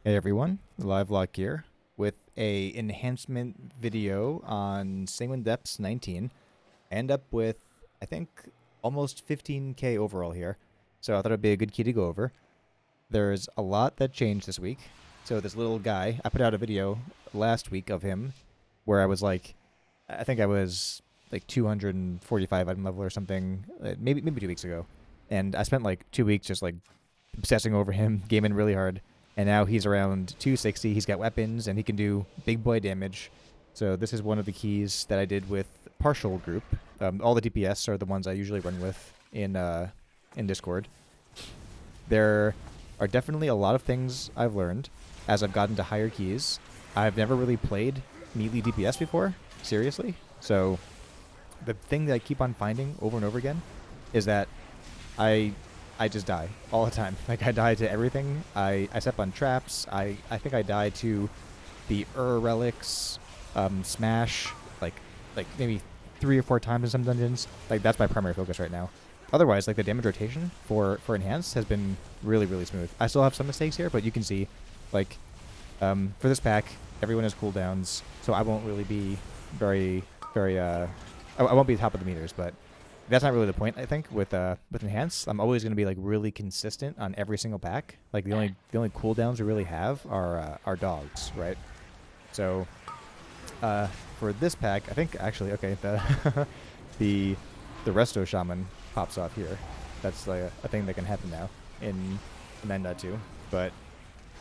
Hey everyone, Live Lock here with a enhancement video on Sanguine Depths 19. I end up with, I think, almost 15k overall here, so I thought it'd be a good key to go over. There's a lot that changed this week. So this little guy, I put out a video last week of him where I was like, I think I was like 245 item level or something, maybe 2 weeks ago. And I spent like 2 weeks just like obsessing over him, gaming really hard. And now he's around 260. He's got weapons and he can do big boy damage. So this is one of the keys that I did with partial group. All the DPS are the ones I usually run with in Discord. There are definitely a lot of things I've learned as I've gotten to higher keys. I've never really played melee DPS before, seriously. So the thing that I keep on finding over and over again is that I I just die all the time. Like I die to everything. I step on traps. I think I die to the relics, smash, like maybe 3 or 4 times in some dungeons. Like that's my primary focus right now. Otherwise, like the damage rotation for enhanced has been really smooth. I still have some mistakes here, but you can see, like, for this pack, everyone has cooldowns, so I won't really be very I won't be top of the meters, but that's not really the point. I think with enhanced, I'm always going to be like really consistent on every single pack. Like the only cooldowns we really have are dogs, right? So for this pack, I think actually okay the the Resto Shaman pops off here. That's like a thing that can happen now in 9.2, but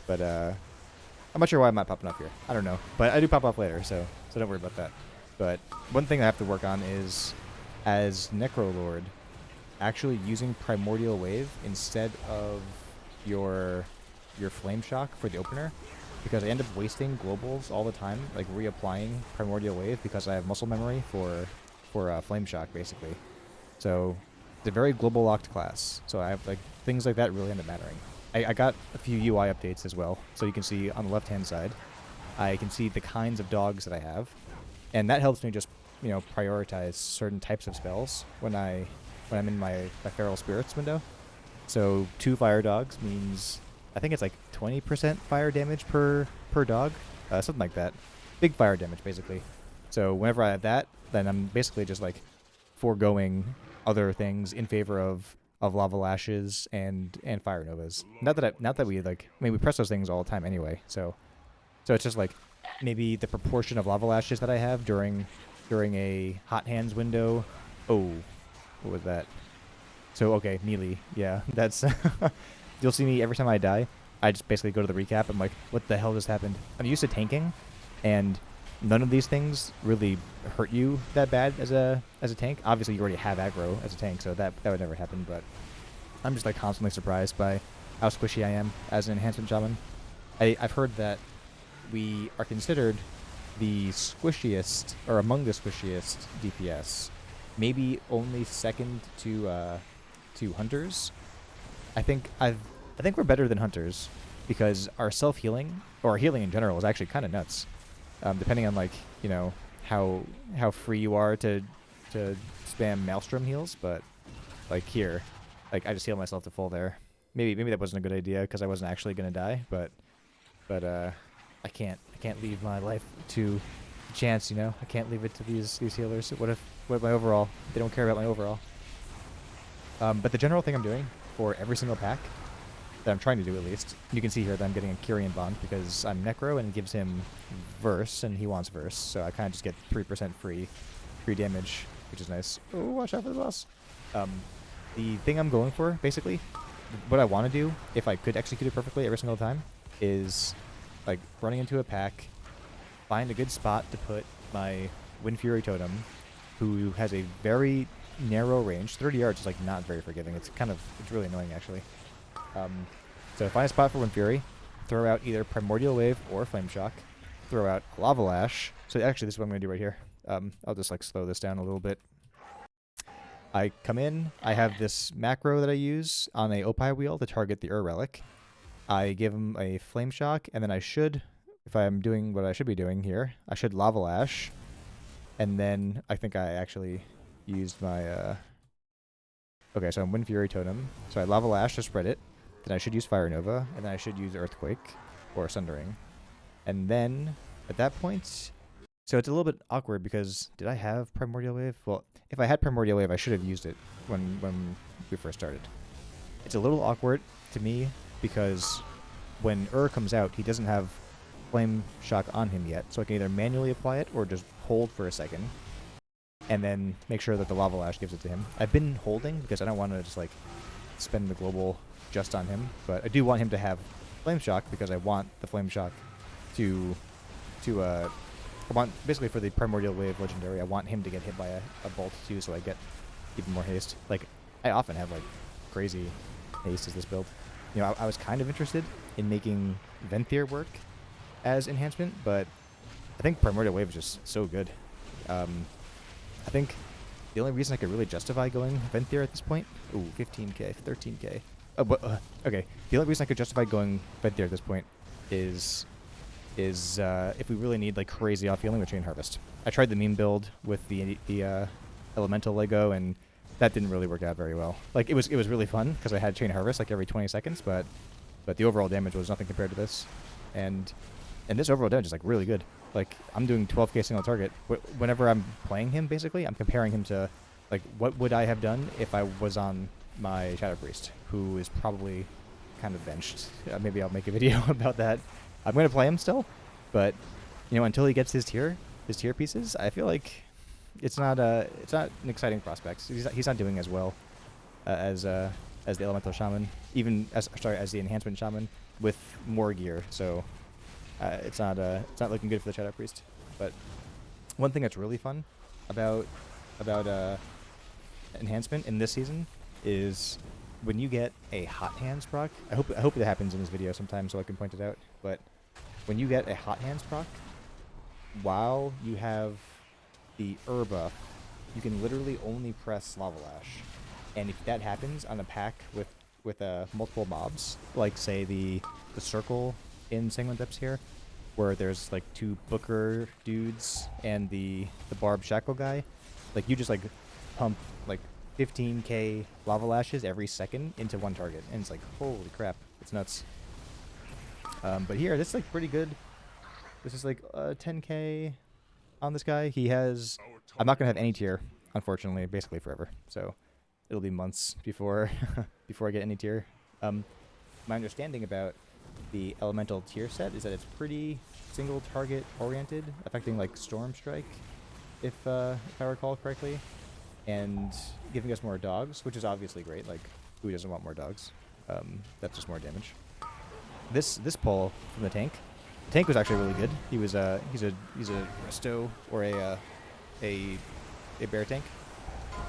I'm not sure why I'm not popping up here. I don't know, but I do pop off later, so don't worry about that. But one thing I have to work on is, as Necrolord, actually using Primordial Wave instead of your Flame Shock for the opener, because I end up wasting globals all the time, like reapplying Primordial Wave because I have muscle memory for Flame Shock basically. So it's a very global locked class. So I have like things like that really end up mattering. I got a few UI updates as well, so you can see on the left hand side, I can see the kinds of dogs that I have, and that helps me just prioritize certain types of spells when I'm in my feral spirits window. So 2 fire dogs means I think it's like 20% fire damage per dog, something like that. Big fire damage basically. So whenever I have that, then I'm basically just like foregoing other things in favor of lava lashes and fire novas. Not that we like. I mean, we press those things all the time anyway. So it's just like maybe the proportion of lava lashes that I have during a hot hands window. Oh, what was that? So okay, melee. Yeah, that's you'll see me every time I die. I just basically go to the recap. I'm like, what the hell just happened? I'm used to tanking, and none of these things really hurt you that bad as a tank. Obviously, you already have aggro as a tank, so that would never happen. But I'm just like constantly surprised by how squishy I am as an enhancement shaman. I've heard that we are considered the squishiest, or among the squishiest DPS, maybe only second to hunters. I think we're better than hunters because our self healing or our healing in general is actually kind of nuts. Depending on like how free you are to spam maelstrom heals, but like here, like I just heal myself to full there. Maybe that wasn't a good idea because I wasn't actually gonna die, but I can't leave my life to chance, I can't leave it to these healers. What my overall? They don't care about my overall. But the general thing I'm doing for every single pack, that I'm trying to do at least, you can see here that I'm getting a Kyrian Bond because I'm Necro and it gives him Verse and he wants Verse, so I kind of just get 3% free damage, which is nice. Oh, watch out for the boss. The thing I'm going for, basically, what I want to do, if I could execute it perfectly every single time, is like running into a pack, find a good spot to put my Wind Fury Totem, who has a very narrow range. 30 yards is like not very forgiving. It's really annoying actually. So find a spot for Wind Fury, throw out either Primordial Wave or Flame Shock, throw out Lava Lash. So actually this is what I'm going to do right here. I'll just like slow this down a little bit. I come in, I have this macro that I use on a Opie wheel to target the Relic. I give him a Flame Shock, and then I should, if I'm doing what I should be doing here, I should Lava Lash. And then I think I actually used my... Okay, so I'm Wind Fury Totem. So I Lava Lash to spread it. Then I should use Fire Nova, and then I should use Earthquake. or Sundering. And then at that point, so it's a little bit awkward because did I have Primordial Wave? Well, if I had Primordial Wave, I should have used it when we first started. It's a little awkward to me because when comes out, he doesn't have Flame Shock on him yet, so I can either manually apply it or just hold for a second and then make sure that the Lava Lash gives it to him. I've been holding because I don't want to just like spend the global just on him, but I do want him to have Flame Shock because I want the Flame Shock to I want, basically for the Primordial Wave Legendary, I want him to get hit by a bolt too, so I get even more haste. Like, I often have like crazy haste as this build. You know, I was kind of interested in making Venthyr work as enhancement, but I think Primordial Wave is just so good. I think the only reason I could really justify going Venthyr at this point, ooh, 15k, 13k. Oh, but okay. The only reason I could justify going Venthyr at this point is if we really need like crazy off healing with Chain Harvest. I tried the meme build with the Elemental Lego, and that didn't really work out very well. Like it was really fun because I had Chain Harvest like every 20 seconds, but the overall damage was nothing compared to this, and this overall damage is like really good. Like I'm doing 12k single target. Whenever I'm playing him, basically, I'm comparing him to like what would I have done if I was on my Shadow Priest, who is probably kind of benched. Maybe I'll make a video about that. I'm going to play him still, but you know, until he gets his tier pieces, I feel like it's not an exciting prospect. He's not doing as well as the Elemental Shaman, even as the Enhancement Shaman with more gear. So it's not looking good for the Shadow Priest. But one thing that's really fun about Enhancement in this season is when you get a Hot Hands proc. I hope it happens in this video sometime so I can point it out. But when you get a Hot Hands proc, while you have the buff, you can literally only press Lava Lash. And if that happens on a pack with multiple mobs, like say the circle in Sanguine Depths here, where there's like 2 Booker dudes and the Barb Shackle guy, like you just like pump like 15k Lava Lashes every second into one target, and it's like holy crap, it's nuts. But here, this is like pretty good. This is like 10k on this guy. He has... I'm not going to have any tier, unfortunately, basically forever. So it'll be months before before I get any tier. My understanding about the elemental tier set is that it's pretty single target oriented, affecting like Storm Strike, if I recall correctly, and giving us more dogs, which is obviously great. Like, who doesn't want more dogs? That's just more damage. This pull from the tank was actually really good. He's a resto or a bear tank,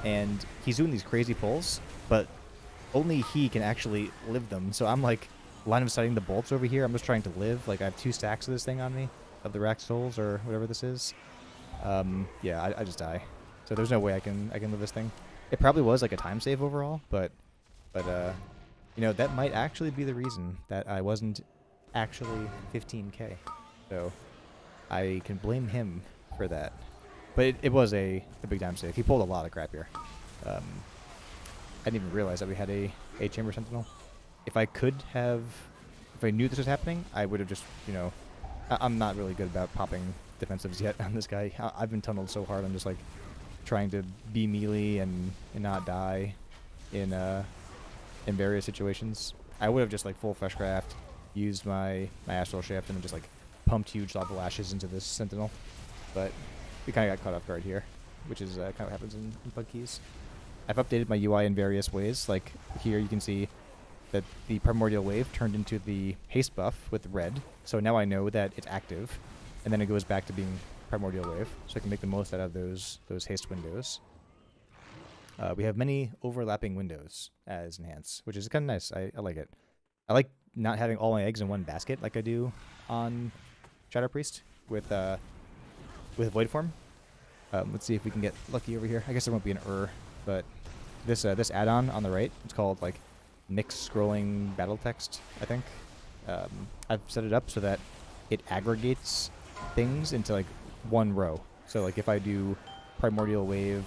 and he's doing these crazy pulls, but only he can actually live them. So I'm like line of sighting the bolts over here. I'm just trying to live. Like I have 2 stacks of this thing on me, of the Rack Souls or whatever this is. Yeah, I just die. So there's no way I can live this thing. It probably was like a time save overall, but you know, that might actually be the reason that I wasn't actually 15k. So I can blame him for that. But it was a big time save. He pulled a lot of crap here. I didn't even realize that we had a Chamber Sentinel. If I knew this was happening, I would have just, you know, I'm not really good about popping defensives yet on this guy. I've been tunneled so hard. I'm just like trying to be melee and not die in various situations. I would have just like full Fleshcraft, used my Astral Shift, and then just like pumped huge Lava Lashes into this Sentinel. But we kind of got caught off guard here, which is kind of what happens in Bug Keys. I've updated my UI in various ways. Like here you can see that the Primordial Wave turned into the haste buff with red. So now I know that it's active, and then it goes back to being Primordial Wave. So I can make the most out of those haste windows. We have many overlapping windows as Enhance, which is kind of nice. I like it. I like not having all my eggs in one basket like I do on Shadow Priest with Void Form. Let's see if we can get lucky over here. I guess there won't be an but this add-on on the right, it's called like Mixed Scrolling Battle Text, I think. I've set it up so that it aggregates things into like one row. So like if I do Primordial Wave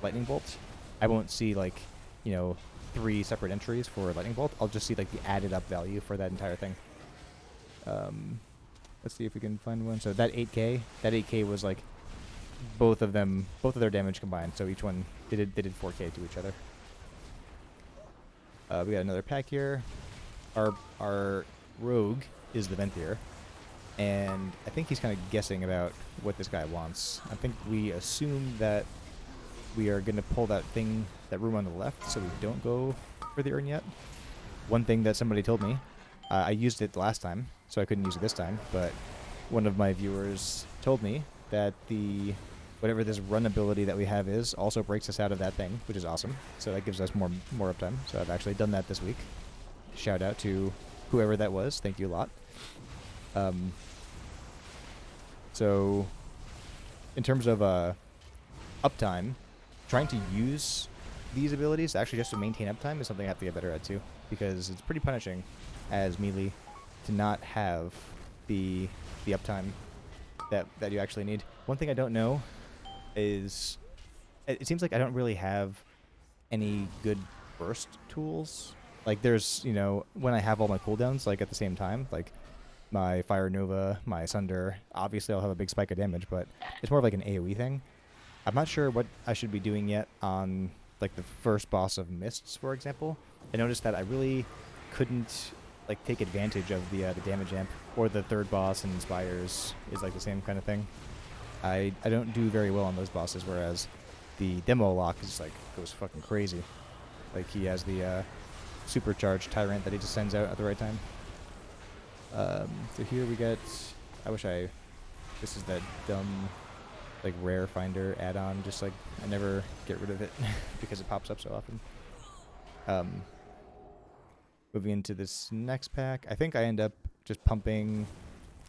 Lightning Bolt, I won't see like, you know, 3 separate entries for Lightning Bolt. I'll just see like the added up value for that entire thing. Let's see if we can find one. So that 8k was like both of their damage combined. So each one they did 4k to each other. We got another pack here. Our rogue is the Venthyr, and I think he's kind of guessing about what this guy wants. I think we assume that we are going to pull that room on the left, so we don't go for the urn yet. One thing that somebody told me, I used it last time, so I couldn't use it this time, but one of my viewers told me that whatever this run ability that we have is also breaks us out of that thing, which is awesome. So that gives us more uptime. So I've actually done that this week. Shout out to whoever that was. Thank you a lot. So in terms of uptime, trying to use these abilities actually just to maintain uptime is something I have to get better at too, because it's pretty punishing as melee to not have the uptime that you actually need. One thing I don't know is it seems like I don't really have any good burst tools. Like there's, when I have all my cooldowns like at the same time, like my Fire Nova, my Sunder, obviously I'll have a big spike of damage, but it's more of like an AoE thing. I'm not sure what I should be doing yet on like the first boss of Mists, for example. I noticed that I really couldn't like take advantage of the damage amp, or the third boss in Spires is like the same kind of thing. I don't do very well on those bosses, whereas the demo lock is like goes fucking crazy. Like he has the supercharged tyrant that he just sends out at the right time. So here we get, this is that dumb like rare finder add-on, just like I never get rid of it because it pops up so often. Moving into this next pack, I think I end up just pumping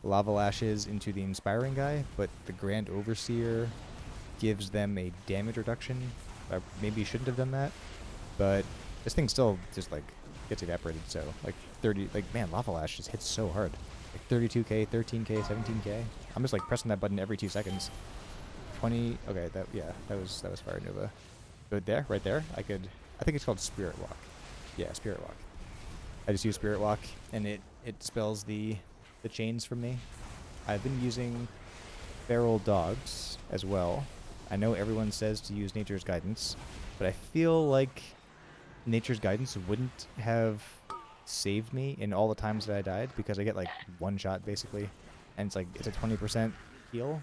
Lava Lashes into the Inspiring guy, but the Grand Overseer gives them a damage reduction. I maybe shouldn't have done that, but this thing still just like gets evaporated. So like 30, like man, Lava Lash just hits so hard. Like 32k, 13k, 17k. I'm just like pressing that button every 2 seconds. 20. Okay, that was Fire Nova. But there, right there, I think it's called Spirit Walk. Yeah, Spirit Walk. I just use Spirit Walk, and it dispels the chains from me. I've been using Feral Dogs as well. I know everyone says to use Nature's Guidance, but I feel like Nature's Guidance wouldn't have saved me in all the times that I died, because I get like one shot basically, and it's a 20% heal.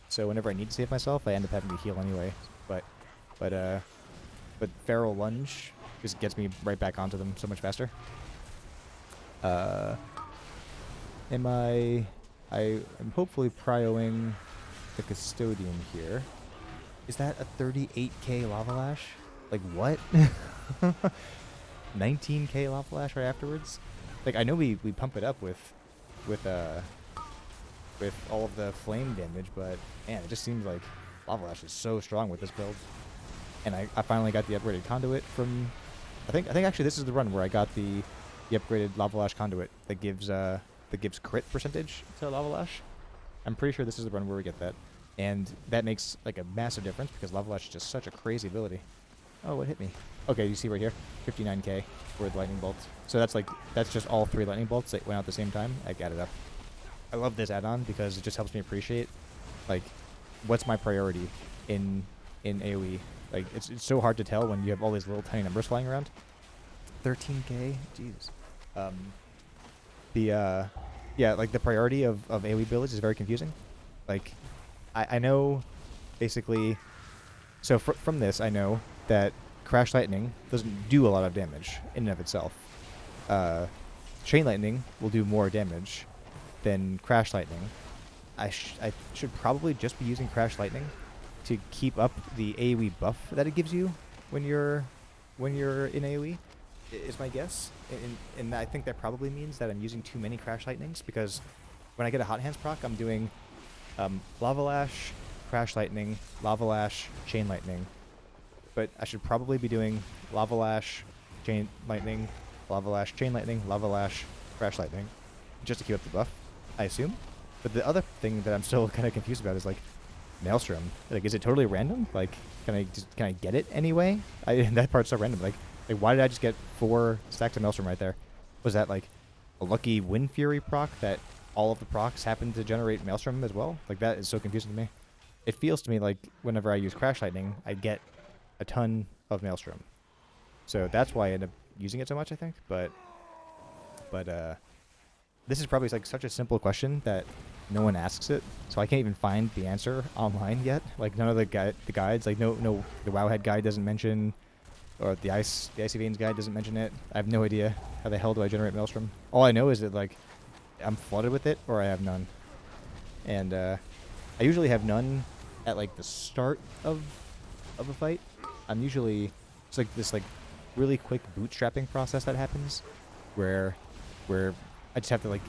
So whenever I need to save myself, I end up having to heal anyway. But Feral Lunge just gets me right back onto them so much faster. I'm hopefully prioing the Custodian here. Is that a 38k Lava Lash? Like what? 19k Lava Lash right afterwards? Like I know we pump it up with all of the flame damage, but man, it just seems like Lava Lash is so strong with this build. And I finally got the upgraded conduit from, I think actually this is the run where I got the upgraded Lava Lash conduit that gives crit percentage to Lava Lash. I'm pretty sure this is the run where we get that, and that makes like a massive difference because Lava Lash is just such a crazy ability. Oh, what hit me? Okay, you see right here, 59k for the lightning bolt. So that's just all 3 lightning bolts that went out at the same time. I added up. I love this add-on because it just helps me appreciate like what's my priority in AoE. Like it's so hard to tell when you have all these little tiny numbers flying around. 13k, jeez. Like the priority of AoE builds is very confusing. Like I know basically, so from this I know that Crash Lightning doesn't do a lot of damage in and of itself. Chain Lightning will do more damage than Crash Lightning. I should probably just be using Crash Lightning to keep up the AoE buff that it gives you when you're in AoE, is my guess. And I think that probably means that I'm using too many Crash Lightnings, because when I get a Hot Hands proc, I'm doing Lava Lash, Crash Lightning, Lava Lash, Chain Lightning. But I should probably be doing Lava Lash, Chain Lightning, Lava Lash, Chain Lightning, Lava Lash, Crash Lightning, just to keep up the buff, I assume. But the other thing that I'm still kind of confused about is like Maelstrom. Like, is it totally random? Like, can I get it anyway? That part's so random. Like why did I just get 4 stacks of Maelstrom right there? Was that like a lucky Wind Fury proc that all of the procs happen to generate Maelstrom as well. Like, that is so confusing to me. It feels to me like whenever I use Crash Lightning, I get a ton of Maelstrom. So that's why I end up using it so much, I think. But this is probably like such a simple question that no one asks it, so I can't even find the answer online yet. Like, none of the guides, like no the Wowhead guide doesn't mention, or the Icy Veins guide doesn't mention it. I have no idea how the hell do I generate Maelstrom. All I know is that like I'm flooded with it or I have none, and I usually have none at like the start of a fight. I'm usually it's like this like really quick bootstrapping process that happens, where I just have to like,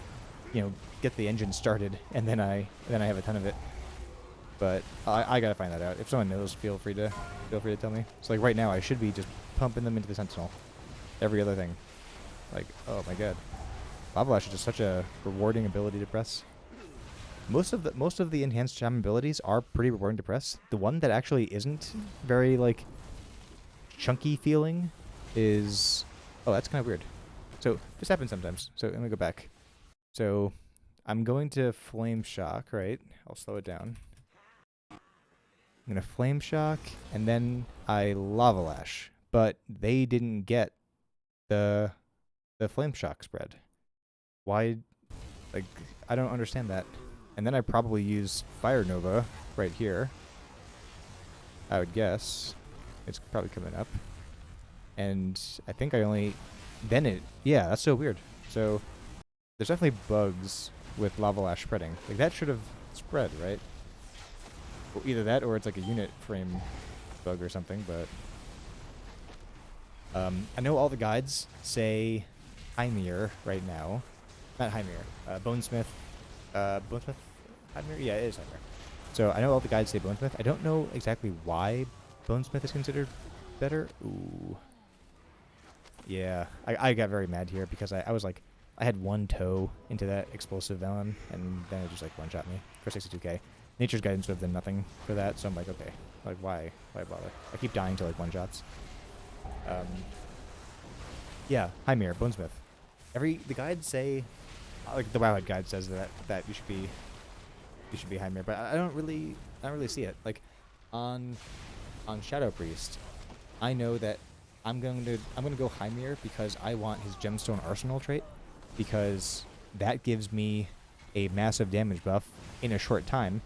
you know, get the engine started, and then I have a ton of it. But I gotta find that out. If someone knows, feel free to tell me. So like right now, I should be just pumping them into the Sentinel. Every other thing, like, oh my god, Lava Lash is just such a rewarding ability to press. Most of the enhanced Shaman abilities are pretty rewarding to press. The one that actually isn't very like chunky feeling is, oh, that's kind of weird. So this happens sometimes. So let me go back. So I'm going to Flame Shock, right? I'll slow it down. I'm going to Flame Shock, and then I Lava Lash. But they didn't get the Flame Shock spread. Why? Like, I don't understand that. And then I probably use Fire Nova right here. I would guess. It's probably coming up. And I think I only... Then it... Yeah, that's so weird. So there's definitely bugs with Lava Lash spreading. Like, that should have spread, right? Well, either that or it's like a unit frame bug or something, but... I know all the guides say Hymir right now. Not Hymir. Bonesmith. Bonesmith? Hymir? Yeah, it is Hymir. So I know all the guides say Bonesmith. I don't know exactly why Bonesmith is considered better. Ooh. Yeah, I got very mad here because I was like, I had one toe into that explosive Velen, and then it just like one-shot me for 62k. Nature's Guidance would have done nothing for that, so I'm like, okay, like why bother? I keep dying to like one-shots. Yeah, Hymir, Bonesmith. The guides say, like the Wowhead guide says that you should be Hymir, but I don't really see it. Like on Shadow Priest, I know that I'm gonna go Hymir because I want his Gemstone Arsenal trait, because that gives me a massive damage buff in a short time,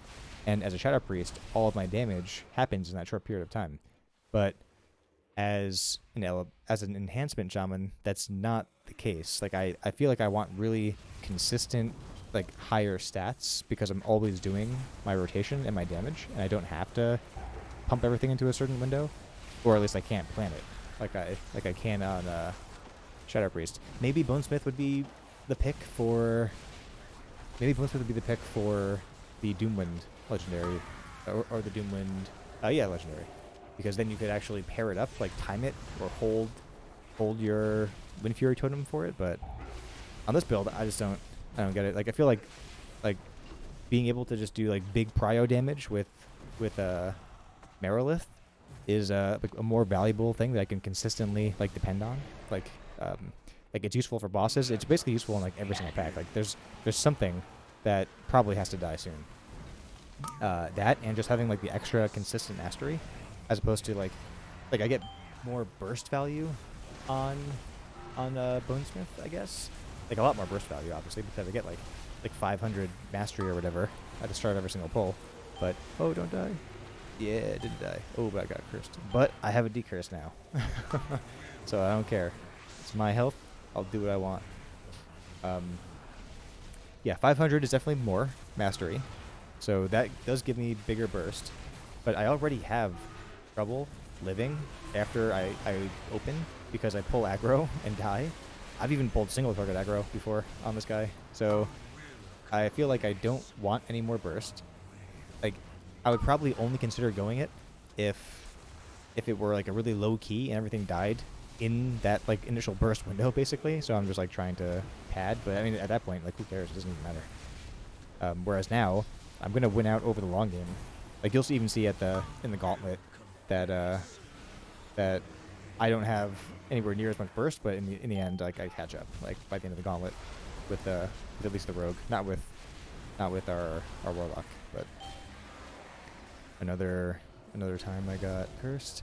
and as a Shadow Priest, all of my damage happens in that short period of time. But as an Enhancement Shaman, that's not the case. Like I feel like I want really consistent, like higher stats because I'm always doing my rotation and my damage, and I don't have to pump everything into a certain window, or at least I can't plan it like I can on Shadow Priest. Maybe Bonesmith would be the pick for. Maybe Bonesmith would be the pick for the Doomwind legendary, or the Doomwind. Yeah, legendary, because then you could actually pair it up, like time it or hold your Wind Fury totem for it. But on this build, I don't get it. Like I feel like being able to just do like big prio damage with Merilith is like a more valuable thing that I can consistently like depend on. Like it's useful for bosses. It's basically useful in like every single pack. Like there's something that probably has to die soon. That and just having like the extra consistent mastery, as opposed to like I get more burst value on Bonesmith, I guess. Like a lot more burst value, obviously, because I get like 500 mastery or whatever at the start of every single pull. But oh, don't die. Yeah, it didn't die. Oh, but I got cursed. But I have a decurse now. So I don't care. It's my health. I'll do what I want. Yeah, 500 is definitely more mastery. So that does give me bigger burst. But I already have trouble living after I open because I pull aggro and die. I've even pulled single target aggro before on this guy. So I feel like I don't want any more burst. Like, I would probably only consider going it if it were like a really low key and everything died in that like initial burst window, basically. So I'm just like trying to pad, but I mean at that point, like who cares? It doesn't even matter. Whereas now, I'm gonna win out over the long game. Like you'll even see in the gauntlet that that I don't have anywhere near as much burst, but in the end, like I catch up like by the end of the gauntlet. with at least the rogue, not with our warlock, but another time I got cursed.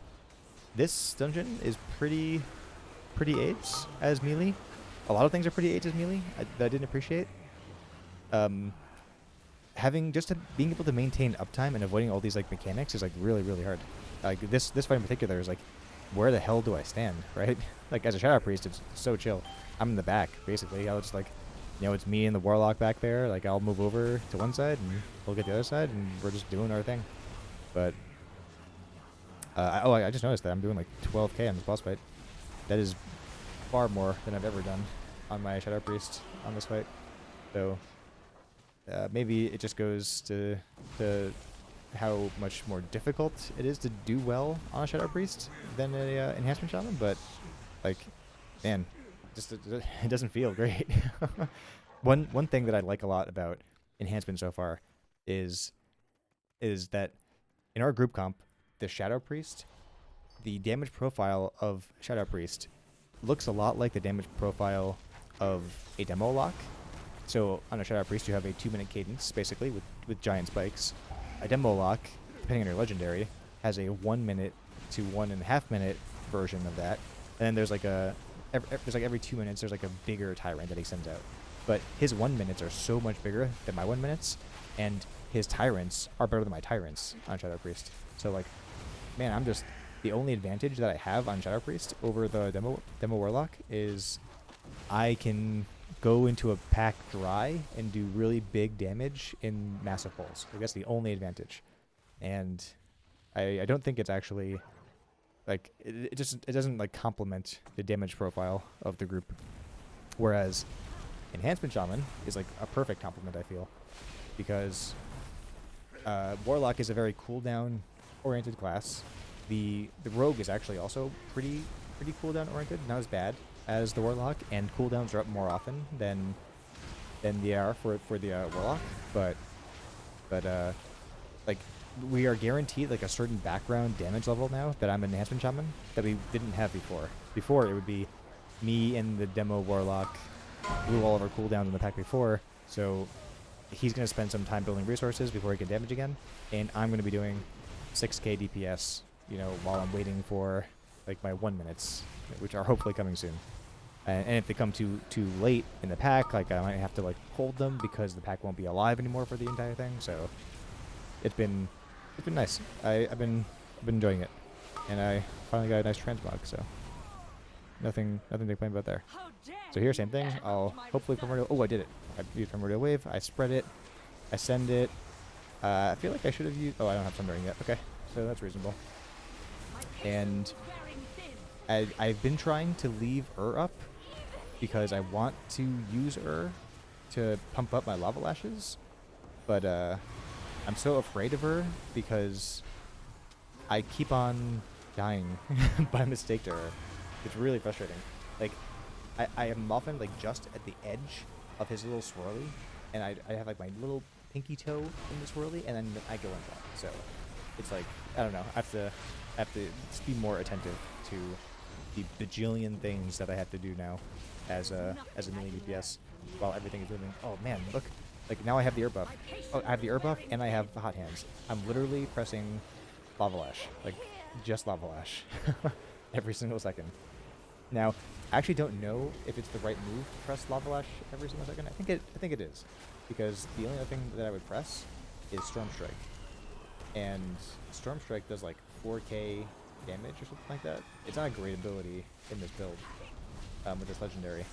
This dungeon is pretty AIDS as melee. A lot of things are pretty AIDS as melee that I didn't appreciate. Having being able to maintain uptime and avoiding all these like mechanics is like really hard. Like this fight in particular is like, where the hell do I stand, right? Like as a Shadow Priest, it's so chill. I'm in the back basically. I'll just like, you know, it's me and the Warlock back there. Like I'll move over to one side and we'll get the other side, and we're just doing our thing. But I just noticed that I'm doing like 12k on this boss fight. That is far more than I've ever done on my Shadow Priest on this fight. So maybe it just goes to how much more difficult it is to do well on a Shadow Priest than a Enhancement Shaman. But like, man, just it doesn't feel great. One thing that I like a lot about Enhancement so far is that in our group comp, the Shadow Priest, the damage profile of Shadow Priest looks a lot like the damage profile of a demo lock. So on a Shadow Priest, you have a 2-minute cadence, basically, with giant spikes. A demo lock, depending on your legendary, has a 1 minute to 1.5 minute version of that. And then there's like every 2 minutes, there's like a bigger tyrant that he sends out. But his 1 minutes are so much bigger than my 1 minutes, and his tyrants are better than my tyrants on Shadow Priest. So like, man, I'm just, the only advantage that I have on Shadow Priest over the demo Warlock is I can go into a pack dry and do really big damage in massive holes. Like that's the only advantage. And I don't think it's actually like it doesn't like complement the damage profile of the group. Whereas Enhancement Shaman is like a perfect complement, I feel, because Warlock is a very cooldown oriented class. The Rogue is actually also pretty cooldown oriented, not as bad as the Warlock, and cooldowns are up more often than they are for the Warlock. But like we are guaranteed like a certain background damage level now that I'm an Enhancement Shaman that we didn't have before. Before it would be me and the demo Warlock blew all of our cooldowns in the pack before, so he's going to spend some time building resources before he can damage again, and I'm going to be doing 6k DPS, you know, while I'm waiting for like my 1 minutes, which are hopefully coming soon. And if they come too late in the pack, like I might have to like hold them because the pack won't be alive anymore for the entire thing. So it's been nice. I've been enjoying it, and I finally got a nice transmog. So nothing to complain about there. So here, same thing. I'll hopefully Primordial. Oh, I did it. I used Primordial Wave. I spread it. I send it. I feel like I should have used. Oh, I don't have Thundering yet. Okay, so that's reasonable. And I've been trying to leave up because I want to use to pump up my Lava Lashes, but I'm so afraid of because I keep on dying by mistake to her. It's really frustrating. Like I am often like just at the edge of his little swirly, and I have like my little pinky toe in the swirly, and then I go into that. So it's like, I don't know. I have to just be more attentive to the bajillion things that I have to do now as a melee DPS while everything is moving. Oh man, look. Like now I have the air buff. Oh, I have the air buff and I have the hot hands. I'm literally pressing Lava Lash. Like just Lava Lash. Every single second. Now, I actually don't know if it's the right move to press Lava Lash every single second. I think it is. Because the only other thing that I would press is Storm Strike. And Storm Strike does like 4k damage or something like that. It's not a great ability in this build with this legendary.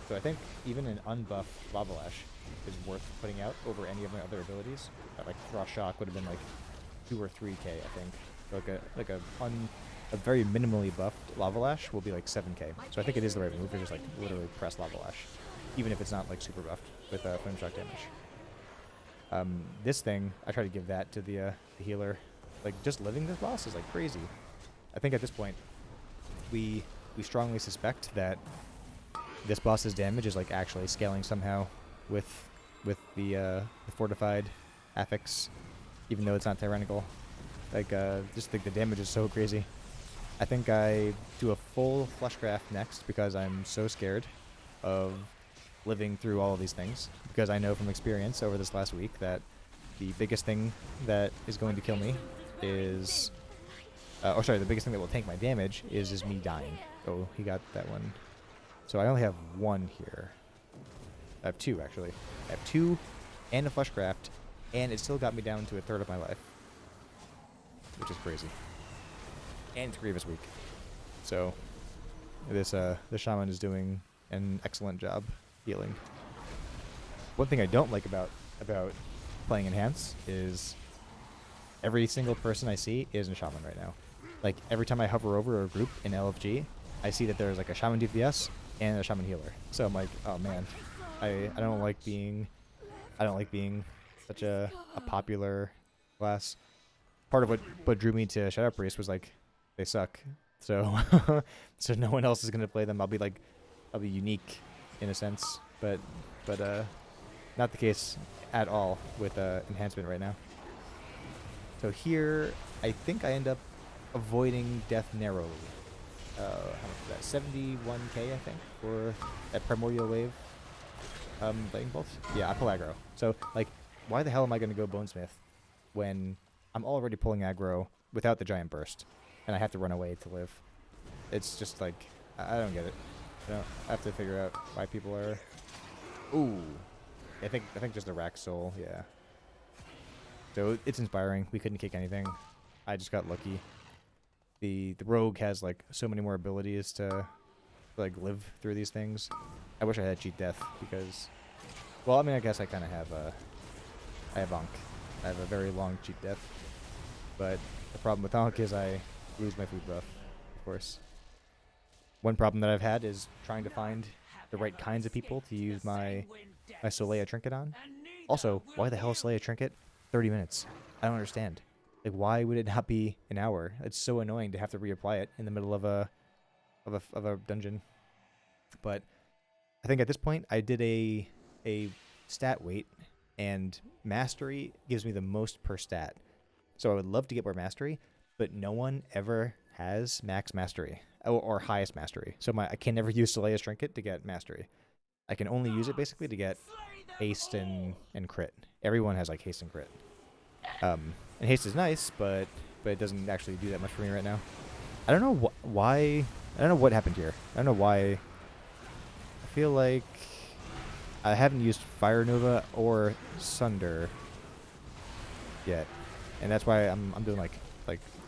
So I think even an unbuffed Lava Lash is worth putting out over any of my other abilities. Like Thrust Shock would have been like 2 or 3k, I think. Like a very minimally buffed Lava Lash will be like 7k. So I think it is the right move to just like literally press Lava Lash, even if it's not like super buffed with Flame Shock damage. This thing, I try to give that to the healer. Like just living this boss is like crazy. I think at this point, we strongly suspect that this boss's damage is like actually scaling somehow with the fortified affix, even though it's not tyrannical. Like just think the damage is so crazy. I think I do a full Fleshcraft next because I'm so scared of living through all of these things, because I know from experience over this last week that the biggest thing that is going to kill me is, or sorry, the biggest thing that will tank my damage is me dying. Oh, he got that one. So I only have one here. I have two, actually. I have two and a fleshcraft, and it still got me down to a third of my life, which is crazy. And it's Grievous week. So this the shaman is doing an excellent job healing. One thing I don't like about playing Enhance is every single person I see is a shaman right now. Like, every time I hover over a group in LFG, I see that there's like a shaman DPS and a shaman healer. So I'm like, oh man, I don't like being such a popular class. Part of what drew me to Shadow Priest was like, they suck. So so no one else is gonna play them. I'll be unique in a sense, but not the case at all with Enhancement right now. So here, I think I end up avoiding death narrowly. How much is that? 71k, I think, for that Primordial Wave lightning bolts. Yeah, I pull aggro. So, like, why the hell am I going to go Bonesmith when I'm already pulling aggro without the giant burst, and I have to run away to live? It's just like, I don't get it. I have to figure out why people are... Ooh. I think just the rack soul, yeah. So it's inspiring. We couldn't kick anything. I just got lucky. The rogue has like so many more abilities to like live through these things. I wish I had cheat death because, well, I mean, I guess I kind of have I have Ankh. I have a very long cheat death, but the problem with Ankh is I lose my food buff, of course. One problem that I've had is trying to find the right kinds of people to use my Soleil trinket on. Also, why the hell is Soleil trinket 30 minutes? I don't understand. Like, why would it not be an hour? It's so annoying to have to reapply it in the middle of a dungeon. But I think at this point I did a stat weight, and mastery gives me the most per stat. So I would love to get more mastery, but no one ever has max mastery or highest mastery. So I can never use Soleil's trinket to get mastery. I can only use it basically to get haste and crit. Everyone has like haste and crit. And haste is nice, but it doesn't actually do that much for me right now. I don't know why. I don't know what happened here. I don't know why. I feel like I haven't used Fire Nova or Sunder yet, and that's why I'm doing like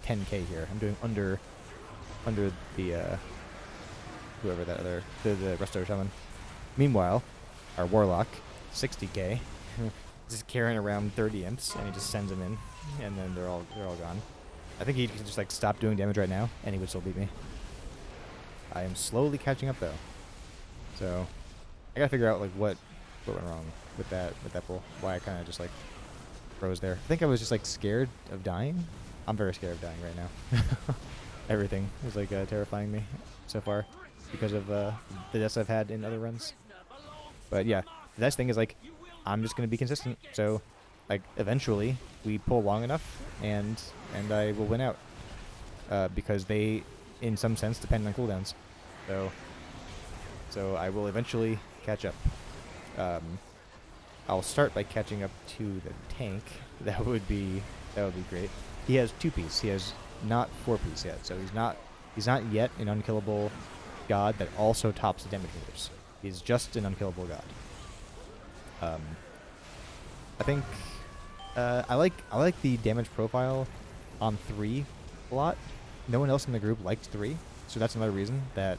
10k here. I'm doing under the whoever that other the Resto Shaman. Meanwhile, our Warlock, 60k, just carrying around 30 imps, and he just sends them in, and then they're all gone. I think he could just like stop doing damage right now, and he would still beat me. I am slowly catching up though, so I gotta figure out like what went wrong with that pull. Why I kind of just like froze there. I think I was just like scared of dying. I'm very scared of dying right now. Everything is like terrifying me so far because of the deaths I've had in other runs. But yeah, the nice thing is like I'm just gonna be consistent. So like eventually we pull long enough, and I will win out because they, in some sense, depend on cooldowns. So I will eventually catch up. I'll start by catching up to the tank. That would be great. He has 2-piece. He has not 4-piece yet. So he's not yet an unkillable god that also tops the damage meters. He's just an unkillable god. I think I like the damage profile on 3 a lot. No one else in the group liked 3, so that's another reason that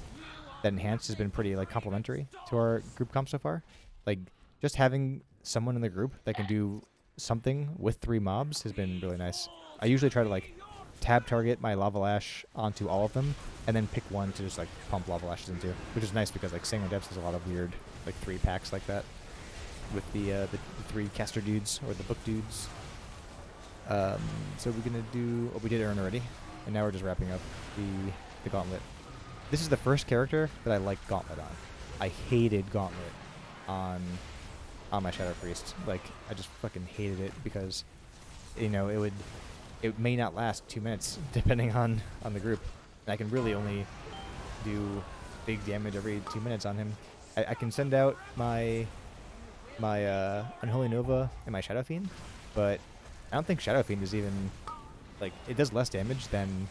Enhanced has been pretty like complementary to our group comp so far. Like just having someone in the group that can do something with 3 mobs has been really nice. I usually try to like tab target my Lava Lash onto all of them, and then pick one to just like pump Lava Lashes into, which is nice because like Sanguine Depths has a lot of weird like 3 packs like that with the 3 caster dudes or the book dudes. So we're gonna do. Oh, we did Earn already, and now we're just wrapping up the Gauntlet. This is the first character that I like Gauntlet on. I hated Gauntlet on my Shadow Priest. Like I just fucking hated it because, you know, it may not last 2 minutes depending on the group. And I can really only do big damage every 2 minutes on him. I can send out my Unholy Nova and my Shadow Fiend, but I don't think Shadow Fiend is even like it does less damage than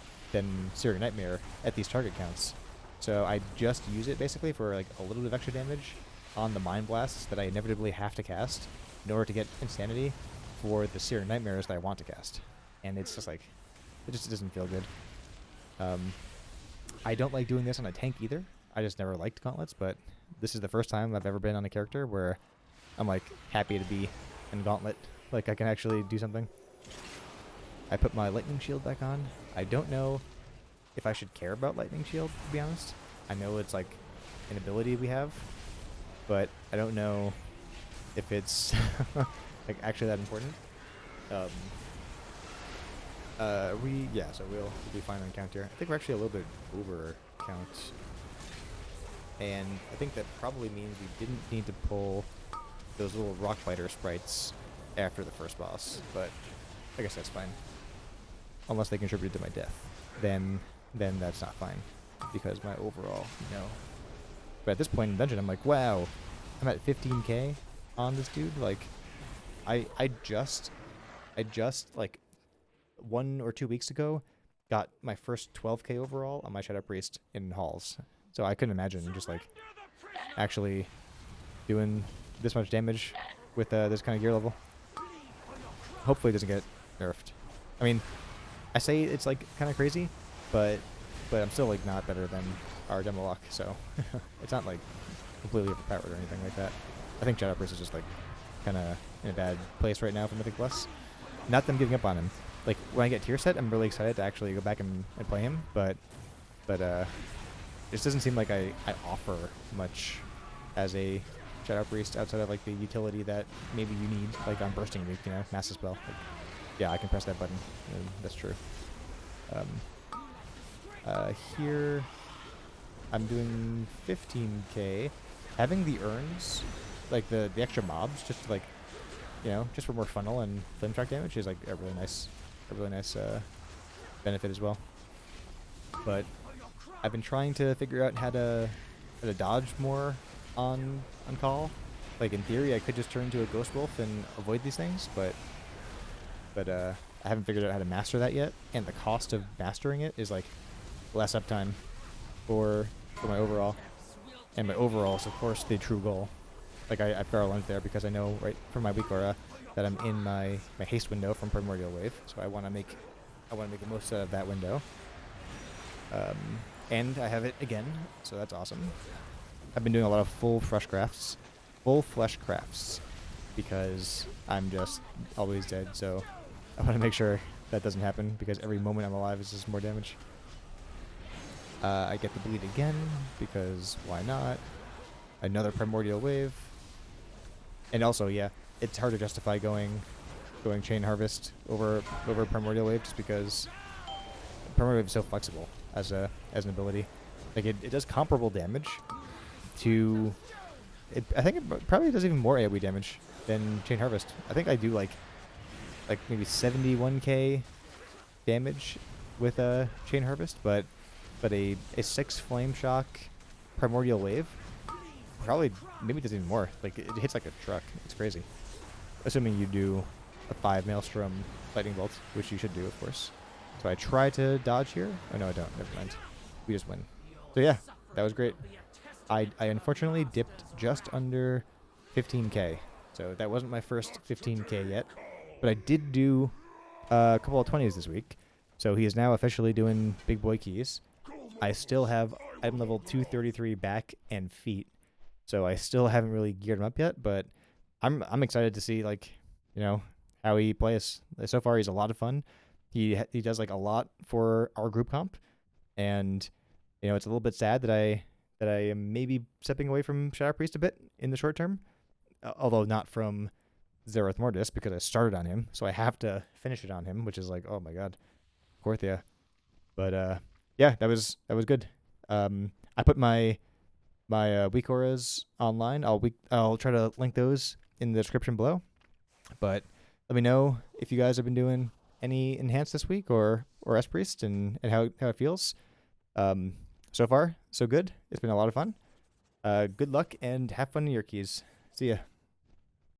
Searing Nightmare at these target counts. So I just use it basically for like a little bit of extra damage on the Mind Blasts that I inevitably have to cast in order to get Insanity for the Searing Nightmares that I want to cast. And it's just like, it just doesn't feel good. I don't like doing this on a tank either. I just never liked gauntlets, but this is the first time I've ever been on a character where I'm like happy to be in a gauntlet. Like I can actually do something. I put my lightning shield back on. I don't know if I should care about lightning shield, to be honest. I know it's like an ability we have, but I don't know if it's like actually that important. So we'll be fine on count here. I think we're actually a little bit over count. And I think that probably means we didn't need to pull those little rock fighter sprites after the first boss, but I guess that's fine. Unless they contributed to my death. Then that's not fine. Because my overall, no. But at this point in the dungeon, I'm like, wow, I'm at 15k on this dude. Like, I just like 1 or 2 weeks ago got my first 12k overall on my Shadow Priest in halls. So I couldn't imagine just like actually doing this much damage with this kind of gear level. Hopefully it doesn't get nerfed. I mean, I say it's like kind of crazy, but I'm still like not better than our demo lock, so it's not like completely overpowered or anything like that. I think Shadow Priest is just like kind of in a bad place right now for Mythic Plus. Not them giving up on him. Like when I get tier set, I'm really excited to actually go back and play him, but it just doesn't seem like I offer much as a Shadow Priest outside of like the utility that maybe you need, like on Bursting Week, you know, Mass Spell. Like, yeah, I can press that button. That's true. Here, I'm doing 15k. Having the urns, like the extra mobs, just to like, you know, just for more funnel and flame track damage is like a really nice benefit as well. But I've been trying to figure out how to dodge more on call. Like in theory, I could just turn into a Ghost Wolf and avoid these things, but I haven't figured out how to master that yet. And the cost of mastering it is like less uptime for my overall. And my overall is of course the true goal. Like I barrel in there because I know right from my weak aura that I'm in my haste window from Primordial Wave, so I want to make the most out of that window. And I have it again, so that's awesome. I've been doing a lot of full flesh crafts, because I'm just always dead. So I want to make sure that doesn't happen because every moment I'm alive is just more damage. I get the bleed again because why not? Another Primordial Wave. And also, yeah, it's hard to justify going Chain Harvest over Primordial Wave just because Primordial Wave is so flexible as an ability. Like it does comparable damage to I think it probably does even more AoE damage than Chain Harvest. I think I do like maybe 71k damage with a Chain Harvest, but a 6 Flame Shock Primordial Wave probably maybe does even more. Like it hits like a truck. It's crazy. Assuming you do a 5 Maelstrom Lightning Bolt, which you should do, of course. So I try to dodge here. Oh no, I don't. Never mind. We just win. So yeah, that was great. I unfortunately dipped just under 15k. So that wasn't my first 15k yet. But I did do a couple of 20s this week. So he is now officially doing big boy keys. I still have item level 233 back and feet. So I still haven't really geared him up yet, but I'm excited to see like, you know, how he plays. So far he's a lot of fun. He does like a lot for our group comp, and you know, it's a little bit sad that I am maybe stepping away from Shadow Priest a bit in the short term, although not from Zerath Mortis because I started on him, so I have to finish it on him, which is like, oh my god, Korthia. But yeah, that was good. I put my weak auras online. I'll try to link those in the description below. But let me know if you guys have been doing any enhance this week or S Priest and how it feels. So far, so good. It's been a lot of fun. Good luck and have fun in your keys. See ya.